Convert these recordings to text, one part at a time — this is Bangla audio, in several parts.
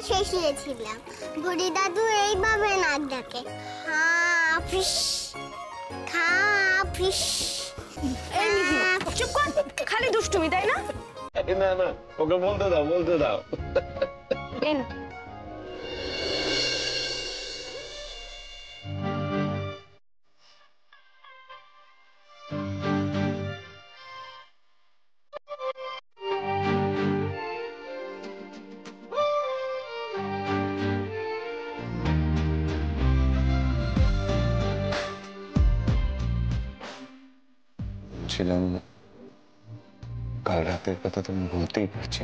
পাশে শুয়েছিলাম। বুড়ি দাদু এইভাবে নাক ডাকে, হাফিস খাফিস। এই মিহি চুপ কর, খালি দুষ্টুমি তাই না? না না, ওকে বলতে দাও, বলতে দাও। ছিলাম কাল রাতের কথা তো আমি বলতেই পারছি।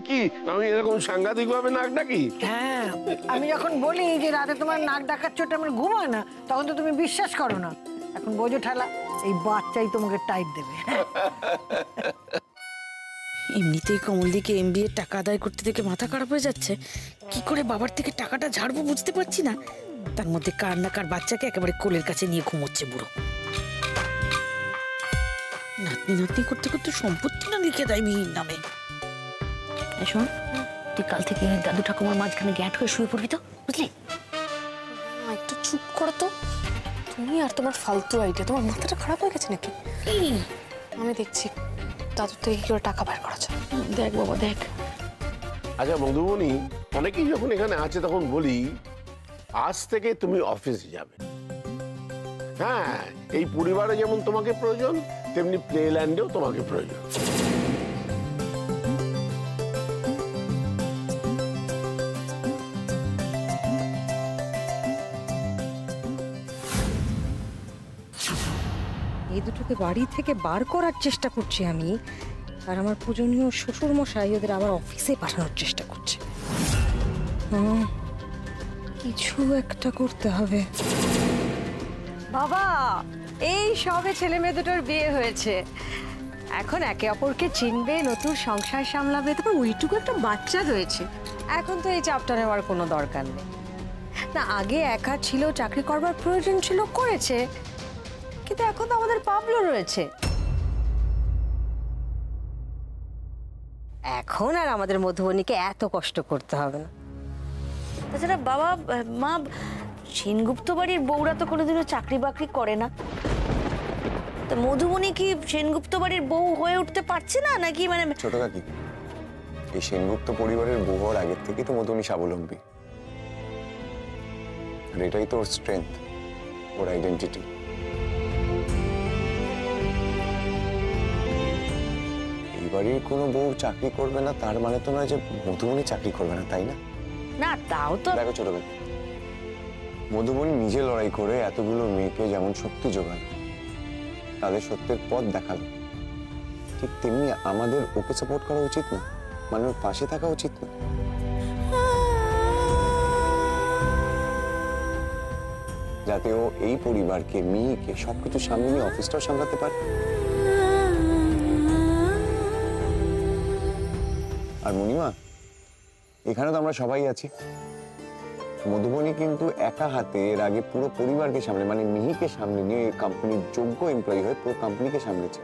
কি আমি এরকম সাংঘাতিক ভাবে নাক ডাকি? হ্যাঁ, আমি যখন বলি যে রাতে তোমার নাক ডাকার চোট আমার ঘুমায় না, তখন তো তুমি বিশ্বাস করো না। এখন বোঝো ঠেলা, এই বাচ্চাই তোমাকে টাইট দেবে। এমনিতেই কমলদিকে MBA টাকা আদায় করতে দেখে মাথা খারাপ হয়ে যাচ্ছে। কি করে বাবার থেকে টাকাটা ঝাড়বো বুঝতে পারছি না। তার মধ্যে কার না কার বাচ্চাকে একেবারে কোলের কাছে নিয়ে ঘুমোচ্ছে বুড়ো। নাতনি নাতনি করতে করতে সম্পত্তি না লিখে দেয় মিহির নামে। শোন, তুই কাল থেকে দাদু ঠাকুমার মাঝখানে গ্যাট হয়ে শুয়ে পড়বি তো, বুঝলি? একটু চুপ করো তো। তুমি আর তোমার ফালতু আইডিয়া, তোমার মাথাটা খারাপ হয়ে গেছে নাকি? আমি দেখছি দাদু থেকে কি করে টাকা বের করা যায়। দেখ বাবা দেখ। আচ্ছা মধুবনী, অনেকেই যখন এখানে আছে তখন বলি আজ থেকে তুমি অফিসে যাবে। হ্যাঁ, এই পরিবারে যেমন তোমাকে প্রয়োজন, তেমনি প্লেল্যান্ডেও তোমাকে প্রয়োজন। এই দুটোকে বাড়ি থেকে বার করার চেষ্টা করছি আমি, আর আমার পূজনীয় শ্বশুর মশাই ওদের আবার অফিসে পাঠানোর চেষ্টা করছে। কিছু একটা করতে হবে। বাবা, এই সবে ছেলে মেয়ে দুটোর বিয়ে হয়েছে, এখন একে অপরকে চিনবে, নতুন সংসার সামলাবে, তারপর ওইটুকু একটা বাচ্চা রয়েছে। এখন তো এই চাপটা নেওয়ার কোনো দরকার নেই। না, আগে একা ছিল, চাকরি করবার প্রয়োজন ছিল, করেছে, কিন্তু এখন তো আমাদের পাবলো রয়েছে। এখন আর আমাদের মধুবনীকে এত কষ্ট করতে হবে না। তাছাড়া বাবা মা, সেনগুপ্ত বাড়ির বউরা তো কোনোদিনও চাকরি বাকরি করে না। তা মধুবনী কি সেনগুপ্ত বাড়ির বউ হয়ে উঠতে পারছে না নাকি? মানে ছোট কাকি, এই সেনগুপ্ত পরিবারের বউ হওয়ার আগের থেকে তো মধুবনী স্বাবলম্বী, আর এটাই তো ওর স্ট্রেংথ, ওর আইডেন্টিটি। বাড়ির কোনো বউ চাকরি করবে না তার মানে তো নয় যে মধুবনী চাকরি করবে না, তাই না? না, তাও তো। দেখো ছোট ভাই, মধুবনী নিজে লড়াই করে এতগুলো মেয়েকে যেমন শক্তি জোগালো, তাদের সত্যের পথ দেখালো, ঠিক তেমনি আমাদের ওকে সাপোর্ট করা উচিত না? মানে ওর পাশে থাকা উচিত না? যাতে ও এই পরিবারকে, মেয়েকে সবকিছু সামনে নিয়ে অফিসটাও সামলাতে পারে। আর মণিমা, এখানে তো আমরা সবাই আছি। মধুবনী কিন্তু একা হাতে এর আগে পুরো পরিবারকে সামনে, মানে মিহিকে সামনে নিয়ে কোম্পানির যোগ্য এমপ্লয়ি হয়ে পুরো কোম্পানিকে সামলেছে।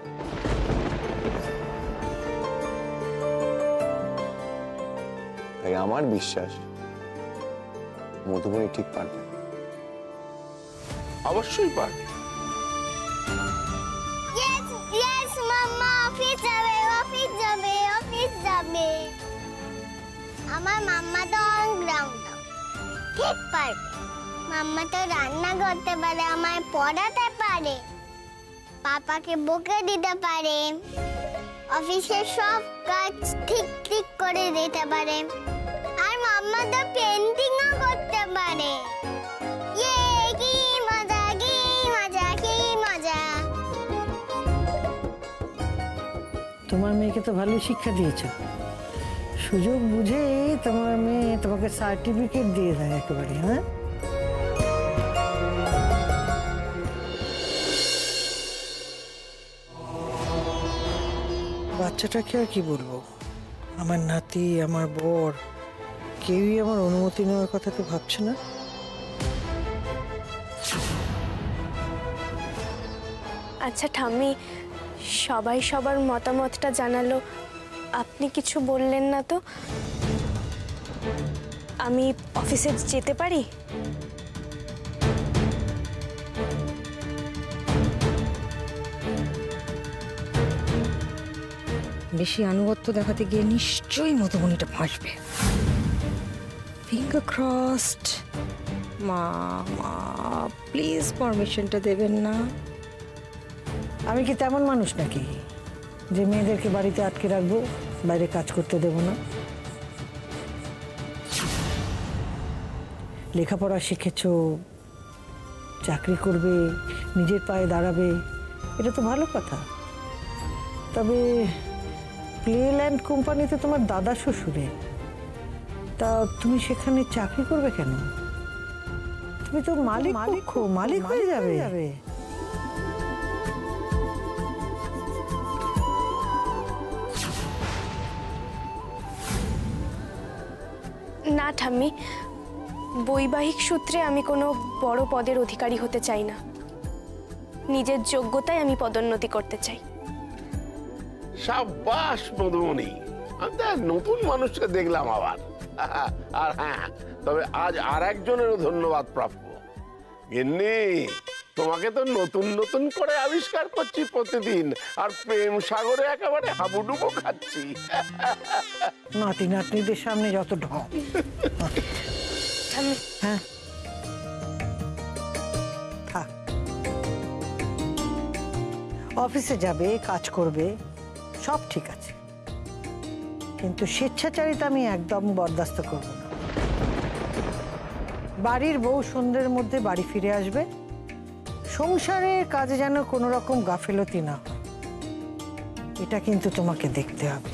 তাই আমার বিশ্বাস মধুবনী ঠিক পারবে। অবশ্যই পারবে। ইয়েস মাম্মা, অফিস যাবে, অফিস যাবে, অফিস যাবে। আমার মাম্মা তো অলরাউন্ডার, ঠিক পারবে। মাম্মা তো রান্না করতে পারে, আমায় পড়াতে পারে, পাপাকে বকে দিতে পারে, অফিসের সব কাজ ঠিক ঠিক করে দিতে পারে, আর মাম্মা তো পেন্টিংও করতে পারে। ইয়ে, কি মজা, কি মজা, কি মজা। তোমার মেয়েকে তো ভালো শিক্ষা দিয়েছ, সুযোগ বুঝে তোমার মেয়ে তোমাকে সার্টিফিকেট দিয়ে দেয় একেবারে। হ্যাঁ, বাচ্চাটাকে আর কি বলবো, আমার নাতি, আমার বর, কেউই আমার অনুমতি নেওয়ার কথা তো ভাবছে না। আচ্ছা ঠাম্মি, সবাই সবার মতামতটা জানালো, আপনি কিছু বললেন না তো? আমি অফিসে যেতে পারি? বেশি আনুগত্য দেখাতে গিয়ে নিশ্চয়ই মধুবনীটা ফাঁসবে। Finger crossed. মা মা প্লিজ পারমিশনটা দেবেন না। আমি কি তেমন মানুষ নাকি যে মেয়েদেরকে বাড়িতে আটকে রাখবো, বাইরে কাজ করতে দেব না? লেখাপড়া শিখেছো, চাকরি করবে, নিজের পায়ে দাঁড়াবে, এটা তো ভালো কথা। তবে প্লেল্যান্ড কোম্পানিতে তোমার দাদা শ্বশুরে, তা তুমি সেখানে চাকরি করবে কেন? তুমি তো মালিক হয়ে যাবে। না ঠাম্মি, বৈবাহিক সূত্রে আমি কোনো বড় পদের অধিকারী হতে চাই না। নিজের যোগ্যতায় আমি পদোন্নতি করতে চাই। সাবাস মধুমণি, আমি তো এক নতুন মানুষকে দেখলাম আবার। আর হ্যাঁ, তবে আজ আর একজনেরও ধন্যবাদ প্রাপ্য। গিন্নি, তোমাকে তো নতুন নতুন করে আবিষ্কার করছি প্রতিদিন, আর প্রেম সাগরে একেবারে হাবুডুবু খাচ্ছি। নাতি নাতনিদের সামনে যত ঢং। হ্যাঁ থাক, অফিসে যাবে, কাজ করবে, সব ঠিক আছে, কিন্তু স্বেচ্ছাচারিতা আমি একদম বরদাস্ত করব না। বাড়ির বউ সন্ধ্যের মধ্যে বাড়ি ফিরে আসবে, সংসারের কাজে যেন কোনো রকম গাফিলতি না হয়, এটা কিন্তু তোমাকে দেখতে হবে।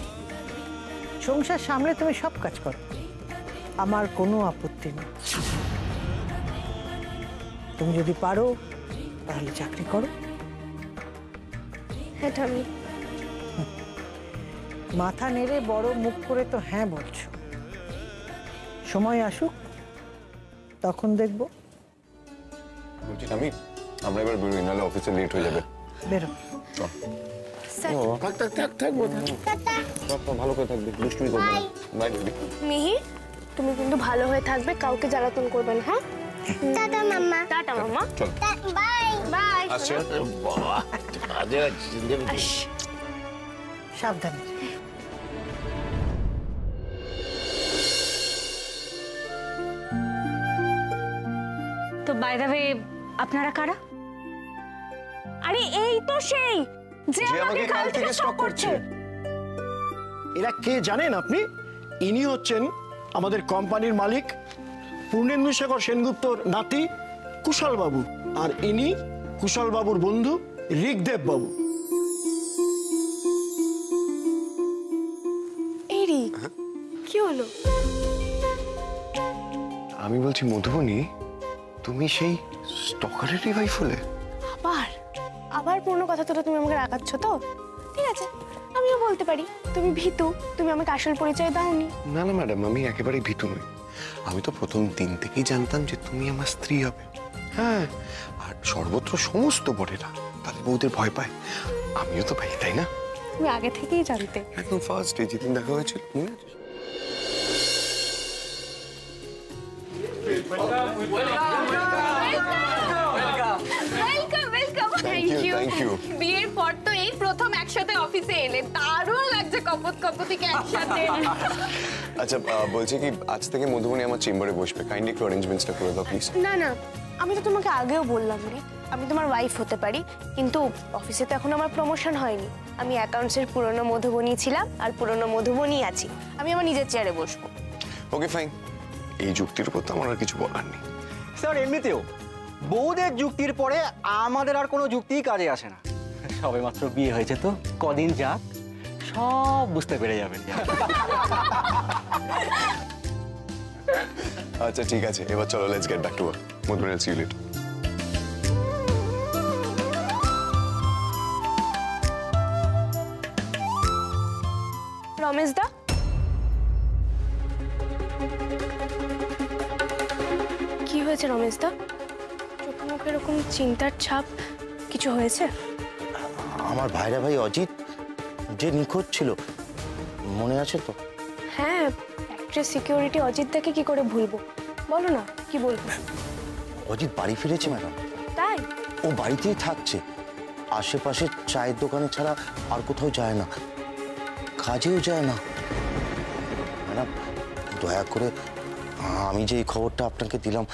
সংসার সামলে তুমি সব কাজ করো, আমার কোনো আপত্তি নেই। তুমি যদি পারো তাহলে চাকরি করো। হ্যাঁ ঠাম্মি। মাথা নেড়ে বড় মুখ করে তো হ্যাঁ বলছো, সময় আসুক তখন দেখবো। বলছি আমি, আমরা এবার বেরোই, নাহলে অফিসে লেট হয়ে যাবে। বেরো। ভালো করে থাকবে, দুষ্টুমি করবে না। Bye baby. মিহি, তুমি কিন্তু ভালো হয়ে থাকবে, কাউকে জ্বালাতন করবে না। হ্যাঁ, টাটা মাম্মা। টাটা মাম্মা। চল বাই বাই। আসছে। বাবা, কাজে আছিস। সাবধানে। তো বাই দ্য ওয়ে, আপনারা কারা? আরে এই তো সেই যে আমাকে কাল থেকে স্টক করছে। এরা কে জানেন আপনি? ইনি হচ্ছেন আমাদের কোম্পানির মালিক পূর্ণেন্দু শেখর সেনগুপ্তর নাতি কুশল বাবু, আর ইনি কুশল বাবুর বন্ধু ঋগদেব বাবু। এরি, কি হলো? আমি বলছি মধুবনী, তুমি সেই স্টকারেরই ভাই ফুলে? আবার আবার পুরনো কথা তোরা তুমি আমাকে রাখাচ্ছ তো? ঠিক আছে, আমিও বলতে পারি তুমি ভীতু, তুমি আমাকে আসল পরিচয় দাওনি। না না ম্যাডাম, আমি একেবারেই ভীতু নই। আমি তো প্রথম দিন থেকেই জানতাম যে তুমি আমার স্ত্রী হবে। হ্যাঁ, আর সর্বত্র সমস্ত বরেরা তাহলে বউদের ভয় পায়, আমিও তো পাই, তাই না? তুমি আগে থেকেই জানতে। একদম ফার্স্ট ডে যেদিন দেখা হয়েছিল, মনে আছে? Thank you. বিয়ের পর তো এই প্রথম একসাথে অফিসে এলে, দারুণ লাগছে কপত কপতিকে একসাথে। আচ্ছা, বলছি কি আজ থেকে মধুবনী আমার চেম্বারে বসবে, কাইন্ডলি একটু অ্যারেঞ্জমেন্টসটা করে দাও প্লিজ। না না, আমি তো তোমাকে আগেও বললাম রে, আমি তোমার ওয়াইফ হতে পারি, কিন্তু অফিসে তো এখন আমার প্রমোশন হয়নি। আমি অ্যাকাউন্টসের পুরনো মধুবনী ছিলাম, আর পুরনো মধুবনী আছি। আমি আমার নিজের চেয়ারে বসবো। ওকে ফাইন, এই যুক্তির উপর তো আমার আর কিছু বলার নেই। স্যার এমনিতেও বউদের যুক্তির পরে আমাদের আর কোনো যুক্তিই কাজে আসে না। সবে মাত্র বিয়ে হয়েছে তো, কদিন যাক, সব বুঝতে পেরে যাবেন। আচ্ছা ঠিক আছে, এবার চলো, let's get back to work. Madhubani, see you later. Ramesh দা, হয়েছে রমেশ দা? চোখে মুখে এরকম চিন্তার ছাপ, কিছু হয়েছে? আমার ভাইরা ভাই অজিত যে নিখোঁজ ছিল, মনে আছে তো? হ্যাঁ, ফ্যাক্টরি সিকিউরিটি অজিত দাকে কি করে ভুলবো? বলো না, কি বলবো? অজিত বাড়ি ফিরেছে ম্যাডাম। তাই? ও বাড়িতেই থাকছে, আশেপাশে চায়ের দোকানে ছাড়া আর কোথাও যায় না, কাজেও যায় না। ম্যাডাম দয়া করে আমি যে এই খবরটা আপনাকে দিলাম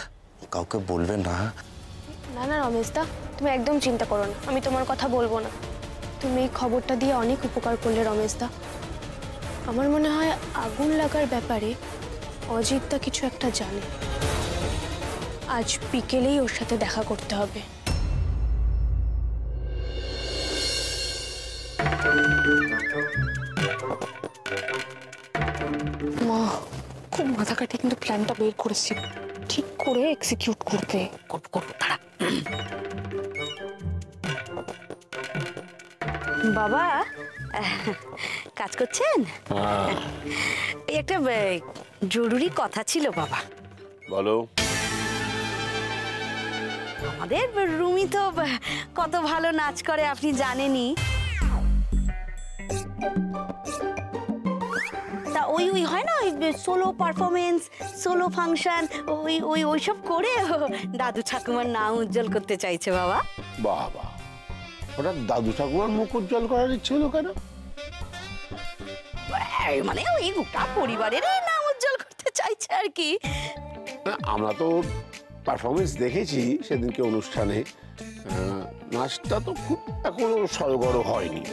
কাউকে বলবেন না। না না রমেশ দা, তুমি একদম চিন্তা করো না, আমি তোমার কথা বলবো না। তুমি এই খবরটা দিয়ে অনেক উপকার করলে রমেশ দা। আমার মনে হয় আগুন লাগার ব্যাপারে অজিত দা কিছু একটা জানে। আজ বিকেলেই ওর সাথে দেখা করতে হবে। মা খুব মাথা কাটে কিন্তু প্ল্যানটা বের করেছি, ঠিক করে এক্সিকিউট করবে। বাবা কাজ করছেন? এই একটা জরুরি কথা ছিল বাবা। বলো। আমাদের রুমি তো কত ভালো নাচ করে আপনি জানেনই। তা ওই ওই হয় না, ওই সোলো পারফরমেন্স, সোলো ফাংশন, ওইসব করে দাদু ঠাকুমার নাম উজ্জ্বল করতে চাইছে বাবা। বাবা, ওটা দাদু ঠাকুমার মুখ উজ্জ্বল করার ইচ্ছে হলো কেন? মানে ওই গোটা পরিবারের নাম উজ্জ্বল করতে চাইছে আর কি। আমরা তো পারফরমেন্স দেখেছি সেদিনকে অনুষ্ঠানে, নাচটা তো খুব এখনো সড়গড় হয়নি।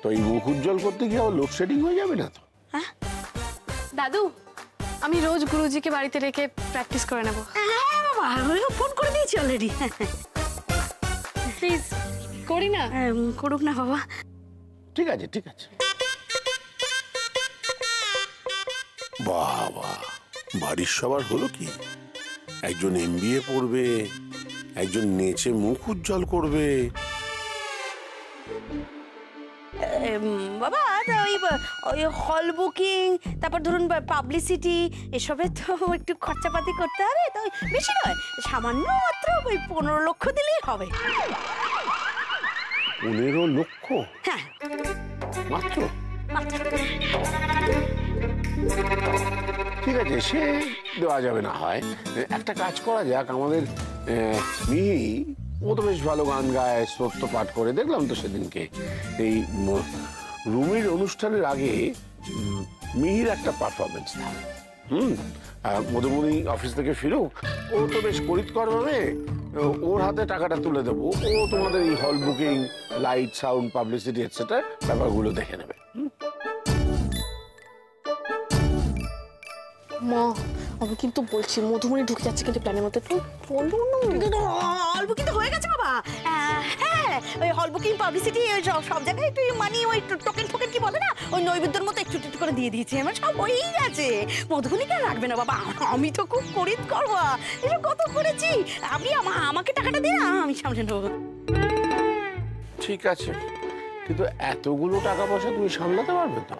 তো এই মুখ উজ্জ্বল করতে গিয়ে আবার লোডশেডিং হয়ে যাবে না তো? দাদু, আমি রোজ গুরুজিকে বাড়িতে রেখে প্র্যাকটিস করে নেব। ফোন করে দিয়েছি অলরেডি। প্লিজ করি না? করুক না বাবা। ঠিক আছে ঠিক আছে। বাবা, বাড়ির সবার হলো কি? একজন MBA পড়বে, একজন নেচে মুখ উজ্জ্বল করবে। বাবা ওই হল বুকিং, তারপর ধরুন পাবলিসিটি, এসবে তো একটু খরচাপাতি করতে হবে। তো বেশি নয়, সামান্য মাত্র ওই 15 লক্ষ দিলেই হবে। 15 লক্ষ? হ্যাঁ মাত্র? ঠিক আছে, সে দেওয়া যাবে না হয়। একটা কাজ করা যাক, আমাদের মিহি, ও তো বেশ ভালো গান গায়, স্তোত্র পাঠ করে, দেখলাম তো সেদিনকে। এই রুমির অনুষ্ঠানের আগে মিহির একটা পারফরমেন্স থাকে। মধুমণি অফিস থেকে ফিরুক, ও তো বেশ করিতকর ভাবে ওর হাতে টাকাটা তুলে দেবো। ও তোমাদের এই হল booking, light, sound, publicity etcetera ব্যাপারগুলো দেখে নেবে। মা আমি কিন্তু বলছি মধুমণি ঢুকে যাচ্ছে কিন্তু প্ল্যানের মধ্যে, তুই বলো না। হল বুকিং তো হয়ে গেছে বাবা। হ্যাঁ, ওই হল বুকিং, পাবলিসিটি, সব জায়গায় একটু মানে ওই টোকেন ফোকেন কি বলে না, ওই নৈবেদ্যের মতো একটু একটু করে দিয়ে দিয়েছি। আমার সব হয়েই গেছে। মধুমণি কেন রাখবে না বাবা? আমি তো খুব করিত করবো, এটা কত করেছি। আপনি আমাকে টাকাটা দিন, আমি সামনে নেবো। ঠিক আছে, কিন্তু এতগুলো টাকা পয়সা তুমি সামলাতে পারবে তো?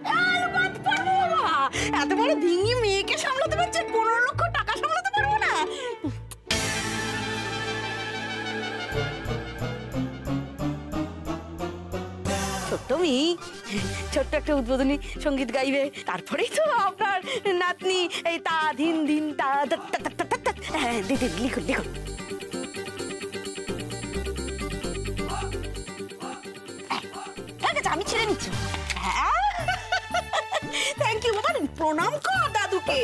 এত বড় ডিঙি মেয়েকে সামলাতে পারছে, 15 লক্ষ টাকা সামলাতে পারবো না? ছোট্ট মেয়ে, ছোট্ট একটা উদ্বোধনী সঙ্গীত গাইবে, তারপরেই তো আপনার নাতনি এই তা ধিন ধিন তা। হ্যাঁ দিদি, লিখুন লিখুন। আমি ছেড়ে নিচ্ছি। হ্যাঁ, থ্যাংক ইউ বাবা, প্রণাম কর দাদুকে।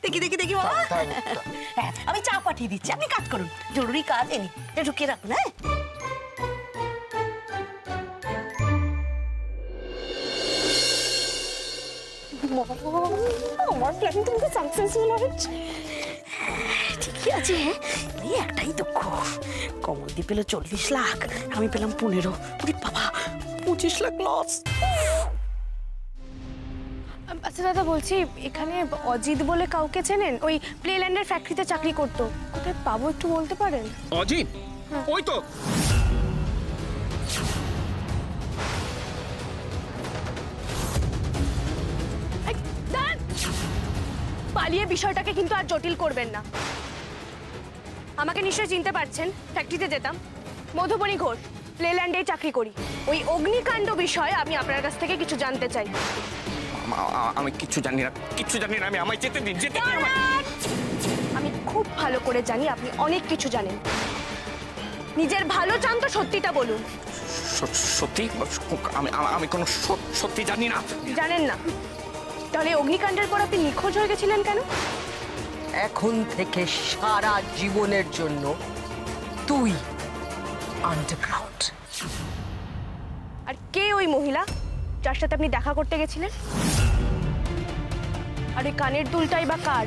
দেখি দেখি দেখি বাবা, আমি চা পাঠিয়ে দিচ্ছি, আপনি কাজ করুন, জরুরি কাজ। এনে ঢুকিয়ে রাখুন। হ্যাঁ, আমার প্ল্যান কিন্তু সাকসেসফুল হচ্ছে। ঠিকই আছে, এই একটাই দুঃখ, কমলদি পেল 40 লাখ, আমি পেলাম 15। বাবা, 25 লাখ লস। আচ্ছা দাদা, বলছি এখানে অজিত বলে কাউকে চেনেন? ওই প্লেল্যান্ডের ফ্যাক্টরিতে চাকরি করতো, কোথায় পাবো একটু বলতে পারেন? অজিত? ওই তো। বাড়িয়ে বিষয়টাকে কিন্তু আর জটিল করবেন না। আমাকে নিশ্চয়ই চিনতে পারছেন, ফ্যাক্টরিতে যেতাম, মধুবনী ঘোষ, লেল্যান্ডে চাকরি করি। ওই অগ্নিকাণ্ড বিষয়ে আমি আপনার কাছ থেকে কিছু জানতে চাই। আমি কিছু জানি না, কিছু জানি না। আমি আমায় যেতে দিন, যেতে দিন। আমি খুব ভালো করে জানি আপনি অনেক কিছু জানেন। নিজের ভালো চান তো সত্যিটা বলুন। সত্যি? আমি কোনো সত্যি জানি না। জানেন না? তাহলে অগ্নিকাণ্ডের পর আপনি নিখোঁজ হয়ে গেছিলেন কেন? এখন থেকে সারা জীবনের জন্য তুই আন্ডারগ্রাউন্ড। আর কে ওই মহিলা যার সাথে আপনি দেখা করতে গেছিলেন? আর ওই কানের দুলটাই বা কার?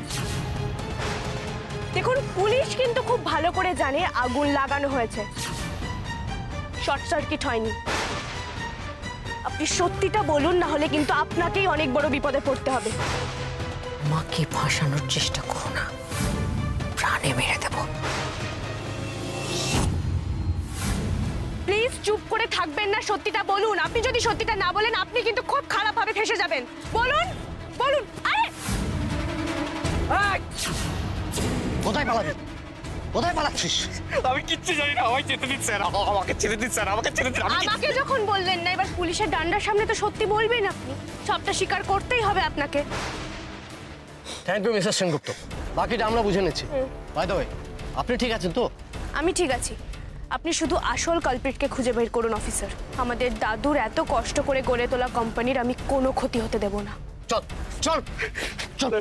দেখুন, পুলিশ কিন্তু খুব ভালো করে জানে আগুন লাগানো হয়েছে, শর্ট সার্কিট হয়নি। আপনি সত্যিটা বলুন, না হলে কিন্তু আপনাকেই অনেক বড় বিপদে পড়তে হবে। মাকে ফাঁসানোর চেষ্টা করো না, প্রাণে মেরে দেব। প্লিজ চুপ করে থাকবেন না, সত্যিটা বলুন। আপনি যদি সত্যিটা না বলেন আপনি কিন্তু খুব খারাপভাবে ফেঁসে যাবেন। বলুন, বলুন। আরে কোথায় পালাবি? কোথায় পালাচ্ছিস? আমি কিচ্ছু জানি না, আমায় যেতে দিন স্যার। আমাকে ছেড়ে দিন স্যার, আমাকে ছেড়ে দিন। আমাকে যখন বললেন না, এবার পুলিশের ডান্ডার সামনে তো সত্যি বলবেন আপনি। সবটা স্বীকার করতেই হবে আপনাকে। থ্যাংক ইউ মিসেস সেনগুপ্ত, বাকিটা আমরা বুঝে নিচ্ছি। বাই দ্য ওয়ে, আপনি ঠিক আছেন তো? আমি ঠিক আছি। আপনি শুধু আসল কালপ্রিটকে খুঁজে বের করুন অফিসার। আমাদের দাদুর এত কষ্ট করে গড়ে তোলা কোম্পানির আমি কোনো ক্ষতি হতে দেব না। চল চল চল।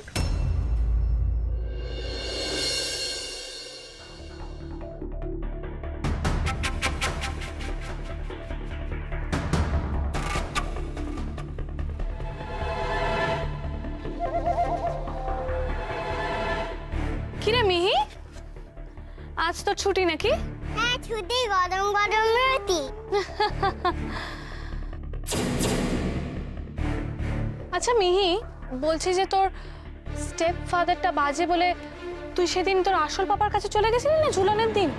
কিরে মিহি, আজ তো ছুটি নাকি? হ্যাঁ ছুটি, গরম গরম রুটি। আচ্ছা মিহি, বলছি যে তোর স্টেপ ফাদারটা বাজে বলে তুই সেদিন তোর আসল পাপার কাছে চলে গেছিলি না ঝুলনের দিন?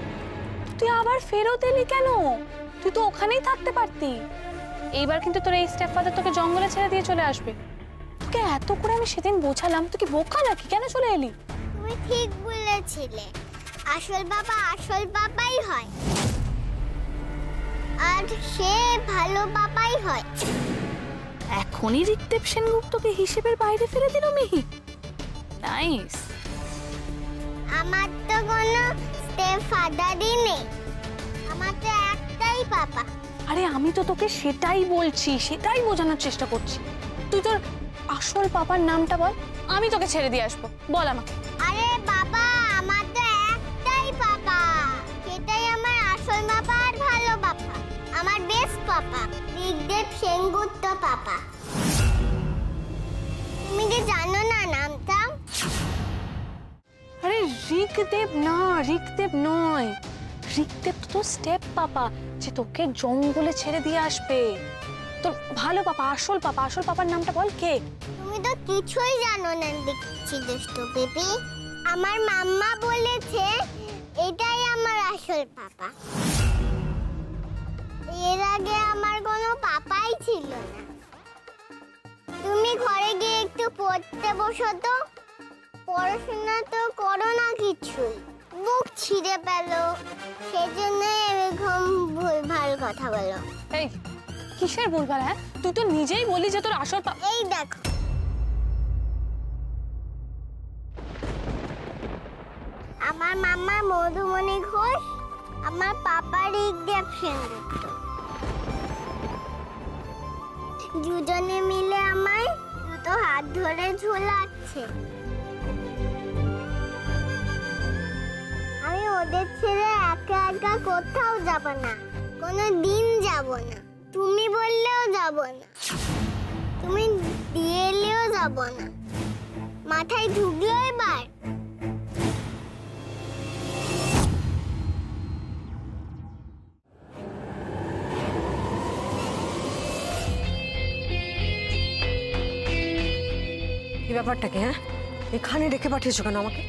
তুই আবার ফেরত এলি কেন? তুই তো ওখানেই থাকতে পারতি। এইবার কিন্তু তোর এই স্টেপ ফাদার তোকে জঙ্গলে ছেড়ে দিয়ে চলে আসবে। তোকে এত করে আমি সেদিন বোঝালাম, তুই কি বোকা নাকি? কেন চলে এলি? তুমি ঠিক বলেছিলে, আসল বাবাই হয়, আর সে ভালো বাবাই হয়। এখনই ঋকদেব সেনগুপ্তকে হিসেবের বাইরে ফেলে দিল মিহি। নাইস। আমার তো কোনো স্টেপ ফাদারই নেই, আমার তো একটাই বাবা। আরে আমি তো তোকে সেটাই বলছি, সেটাই বোঝানোর চেষ্টা করছি। তুই তোর আসল পাপার নামটা বল, আমি তোকে ছেড়ে দিয়ে আসবো। বল আমাকে। আরে বাবা, আমার তো একটাই বাবা, সেটাই আমার আসল বাবা আর ভালো বাবা, আমার বেস্ট পাপা, ঋকদেব সেনগুপ্ত পাপা। তুমি কি জানো না নামটা? আরে ঋকদেব না, ঋকদেব নয়। ঋকদেব তো স্টেপ পাপা, যে তোকে জঙ্গলে ছেড়ে দিয়ে আসবে। তোর ভালো পাপা, আসল পাপার নামটা বল। কে? তুমি তো কিছুই জানো না দেখছি দুষ্টু বেবি। আমার মাম্মা বলেছে এটাই আমার আসল পাপা। এর আগে আমার কোনো পাপাই ছিল না। তুমি ঘরে গিয়ে একটু পড়তে বসো তো, পড়াশোনা তো করো না কিছুই, বুক ছিঁড়ে পেল, সেজন্য এরকম ভুলভাল কথা বলো। এই কিসের ভুলভাল? হ্যাঁ, তুই তো নিজেই বলি যে তোর আসল পাপা। এই দেখো, আমার মাম্মা মধুমণি ঘোষ, আমার পাপা ঋকদেব সেনগুপ্ত। দুজনে মিলে আমায় দুটো হাত ধরে ঝোলাচ্ছে। আমি ওদের ছেড়ে একা একা কোথাও যাব না, কোনো দিন যাব না। তুমি বললেও যাব না, তুমি দিয়ে এলেও যাব না। মাথায় ঢুকলো এবার? এই ব্যাপারটা কি? হ্যাঁ, এখানে রেখে পাঠিয়েছো কেন আমাকে?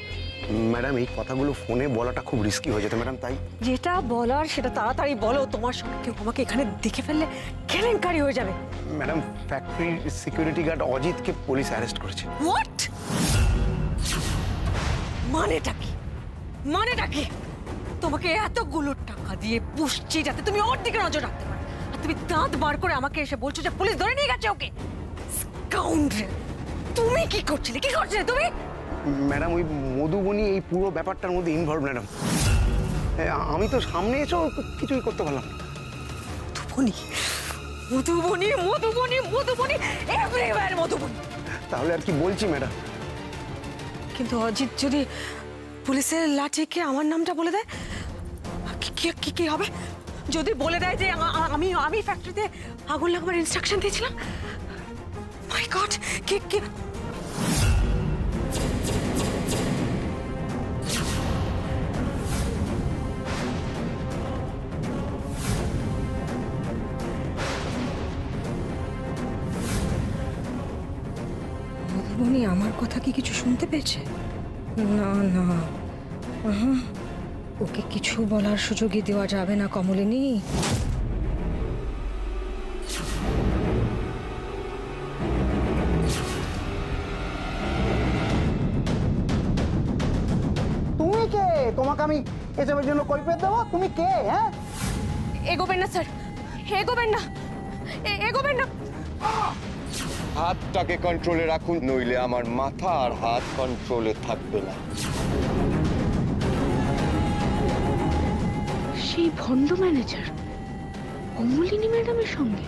ম্যাডাম এই কথাগুলো ফোনে বলাটা খুব রিস্কি হয়ে যেত ম্যাডাম, তাই যেটা বলার সেটা তাড়াতাড়ি বলো। তোমার সঙ্গে কেউ আমাকে এখানে দেখে ফেললে কেলেঙ্কারি হয়ে যাবে। ম্যাডাম ফ্যাক্টরির সিকিউরিটি গার্ড অজিতকে পুলিশ অ্যারেস্ট করেছে। হোয়াট? মানেটা কি? মানেটা কি? তোমাকে এতগুলো টাকা দিয়ে পুষছি যাতে তুমি ওর দিকে নজর রাখতে পারো, আর তুমি দাঁত বার করে আমাকে এসে বলছো যে পুলিশ ধরে নিয়ে গেছে ওকে। স্কাউন্ড্রেল! তুমি কি করছিলে? কি করছিলে তুমি? ম্যাডাম, ওই মধুবনী এই পুরো ব্যাপারটার মধ্যে ইনভলভ ম্যাডাম। আমি তো সামনে এসেও কিছুই করতে পারলাম না। মধুবনী, মধুবনী, মধুবনী, মধুবনী, এভরিওয়্যার মধুবনী। তাহলে আর কি বলছি ম্যাডাম? কিন্তু অজিত যদি পুলিশের লাঠিকে আমার নামটা বলে দেয়, কি হবে? যদি বলে দেয় যে আমি ফ্যাক্টরিতে আগুন লাগাবার ইনস্ট্রাকশন দিয়েছিলাম, মাই গড, কি মধুবনী আমার কথা কি কিছু শুনতে পেয়েছে? না না, ওকে কিছু বলার সুযোগই দেওয়া যাবে না কমলিনী। তুমি কে? তোমাকে আমি এসবের জন্য কৈফিয়ত দেবো? তুমি কে? হ্যাঁ, এগোবেন না স্যার, এগোবেন না, এগোবেন না। হাতটাকে কন্ট্রোলে রাখুন, নইলে আমার মাথা আর হাত কন্ট্রোলে থাকবে না। সেই ভণ্ড ম্যানেজার অমলিনী ম্যাডামের সঙ্গে